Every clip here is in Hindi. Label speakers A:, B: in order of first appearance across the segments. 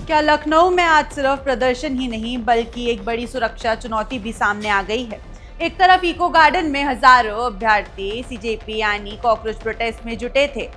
A: क्या लखनऊ में आज सिर्फ प्रदर्शन ही नहीं बल्कि एक बड़ी सुरक्षा चुनौती भी सामने आ गई है। एक तरफ इको गार्डन में हजारों अभ्यर्थी सीजेपी यानी कॉकरोच प्रोटेस्ट में जुटे थे,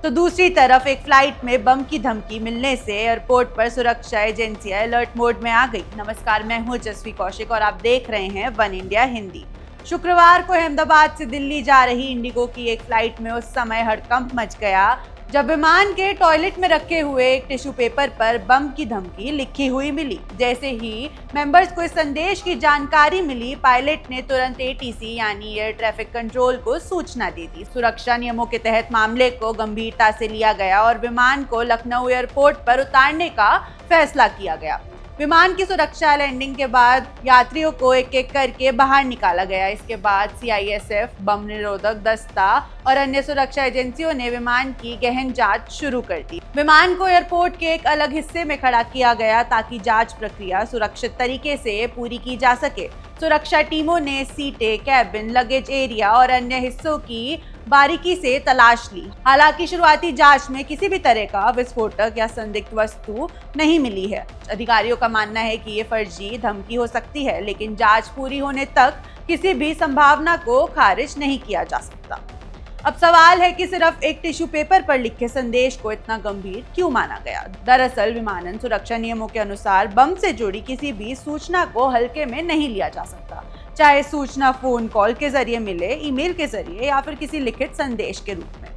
A: तो दूसरी तरफ एक फ्लाइट में बम की धमकी मिलने से एयरपोर्ट पर सुरक्षा एजेंसियां अलर्ट मोड में आ गई। नमस्कार, मैं हूं जसवी कौशिक और आप देख रहे हैं वन इंडिया हिंदी। शुक्रवार को अहमदाबाद से दिल्ली जा रही इंडिगो की एक फ्लाइट में उस समय हड़कंप मच गया जब विमान के टॉयलेट में रखे हुए एक टिश्यू पेपर पर बम की धमकी लिखी हुई मिली। जैसे ही मेंबर्स को इस संदेश की जानकारी मिली, पायलट ने तुरंत एटीसी यानी एयर ट्रैफिक कंट्रोल को सूचना दी थी। सुरक्षा नियमों के तहत मामले को गंभीरता से लिया गया और विमान को लखनऊ एयरपोर्ट पर उतारने का फैसला किया गया। विमान की सुरक्षा लैंडिंग के बाद यात्रियों को एक एक करके बाहर निकाला गया। इसके बाद सीआईएसएफ, बम निरोधक दस्ता और अन्य सुरक्षा एजेंसियों ने विमान की गहन जांच शुरू कर दी। विमान को एयरपोर्ट के एक अलग हिस्से में खड़ा किया गया ताकि जांच प्रक्रिया सुरक्षित तरीके से पूरी की जा सके। सुरक्षा टीमों ने सीटें, कैबिन, लगेज एरिया और अन्य हिस्सों की बारीकी से तलाश ली। हालांकि शुरुआती जांच में किसी भी तरह का विस्फोटक या संदिग्ध वस्तु नहीं मिली है। अधिकारियों का मानना है कि ये फर्जी धमकी हो सकती है, लेकिन जांच पूरी होने तक किसी भी संभावना को खारिज नहीं किया जा सकता। अब सवाल है कि सिर्फ एक टिश्यू पेपर पर लिखे संदेश को इतना गंभीर क्यों माना गया। दरअसल विमानन सुरक्षा नियमों के अनुसार बम से जुड़ी किसी भी सूचना को हल्के में नहीं लिया जा सकता, चाहे सूचना फोन कॉल के जरिए मिले, ईमेल के जरिए या फिर किसी लिखित संदेश के रूप में।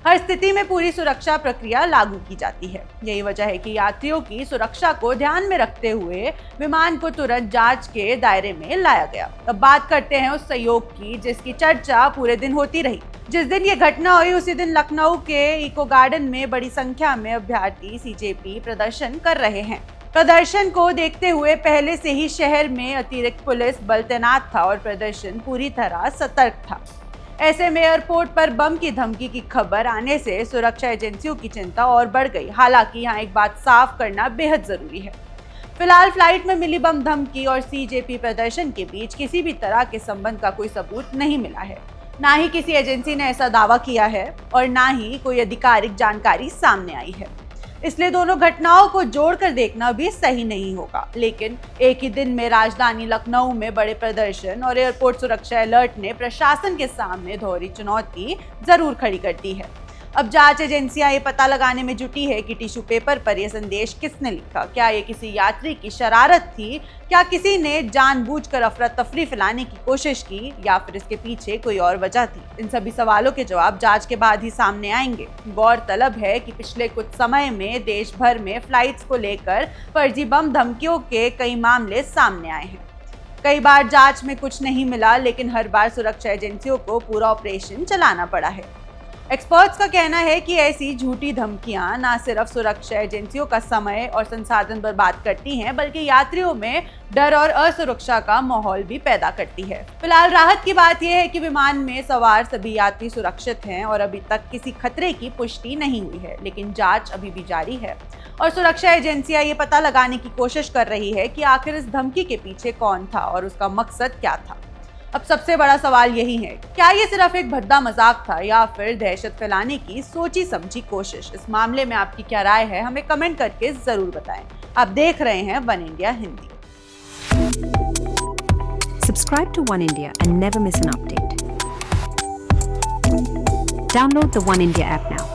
A: हर स्थिति में पूरी सुरक्षा प्रक्रिया लागू की जाती है। यही वजह है कि यात्रियों की सुरक्षा को ध्यान में रखते हुए विमान को तुरंत जांच के दायरे में लाया गया। अब बात करते हैं उस सहयोग की जिसकी चर्चा पूरे दिन होती रही। जिस दिन ये घटना हुई उसी दिन लखनऊ के इको गार्डन में बड़ी संख्या में अभ्यर्थी सीजेपी प्रदर्शन कर रहे हैं। प्रदर्शन को देखते हुए पहले से ही शहर में अतिरिक्त पुलिस बल तैनात था और प्रदर्शन पूरी तरह सतर्क था। ऐसे में एयरपोर्ट पर बम की धमकी की खबर आने से सुरक्षा एजेंसियों की चिंता और बढ़ गई। हालांकि यहाँ एक बात साफ करना बेहद जरूरी है। फिलहाल फ्लाइट में मिली बम धमकी और सीजेपी प्रदर्शन के बीच किसी भी तरह के संबंध का कोई सबूत नहीं मिला है। ना ही किसी एजेंसी ने ऐसा दावा किया है और ना ही कोई आधिकारिक जानकारी सामने आई है। इसलिए दोनों घटनाओं को जोड़कर देखना भी सही नहीं होगा। लेकिन एक ही दिन में राजधानी लखनऊ में बड़े प्रदर्शन और एयरपोर्ट सुरक्षा अलर्ट ने प्रशासन के सामने दोहरी चुनौती जरूर खड़ी कर दी है। अब जांच एजेंसियां ये पता लगाने में जुटी है कि टिश्यू पेपर पर यह संदेश किसने लिखा। क्या ये किसी यात्री की शरारत थी? क्या किसी ने जानबूझकर अफरा तफरी फैलाने की कोशिश की या फिर इसके पीछे कोई और वजह थी? इन सभी सवालों के जवाब जांच के बाद ही सामने आएंगे। गौरतलब है कि पिछले कुछ समय में देश भर में फ्लाइट्स को लेकर फर्जी बम धमकियों के कई मामले सामने आए हैं। कई बार जांच में कुछ नहीं मिला, लेकिन हर बार सुरक्षा एजेंसियों को पूरा ऑपरेशन चलाना पड़ा है। एक्सपर्ट्स का कहना है कि ऐसी झूठी धमकियां न सिर्फ सुरक्षा एजेंसियों का समय और संसाधन बर्बाद करती हैं, बल्कि यात्रियों में डर और असुरक्षा का माहौल भी पैदा करती है। फिलहाल राहत की बात यह है कि विमान में सवार सभी यात्री सुरक्षित हैं और अभी तक किसी खतरे की पुष्टि नहीं हुई है। लेकिन जांच अभी भी जारी है और सुरक्षा एजेंसियां ये पता लगाने की कोशिश कर रही है कि आखिर इस धमकी के पीछे कौन था और उसका मकसद क्या था। अब सबसे बड़ा सवाल यही है, क्या ये सिर्फ एक भद्दा मजाक था या फिर दहशत फैलाने की सोची समझी कोशिश? इस मामले में आपकी क्या राय है, हमें कमेंट करके जरूर बताएं। आप देख रहे हैं one India Hindi.
B: Subscribe to One India and never miss an update. Download the One India app now.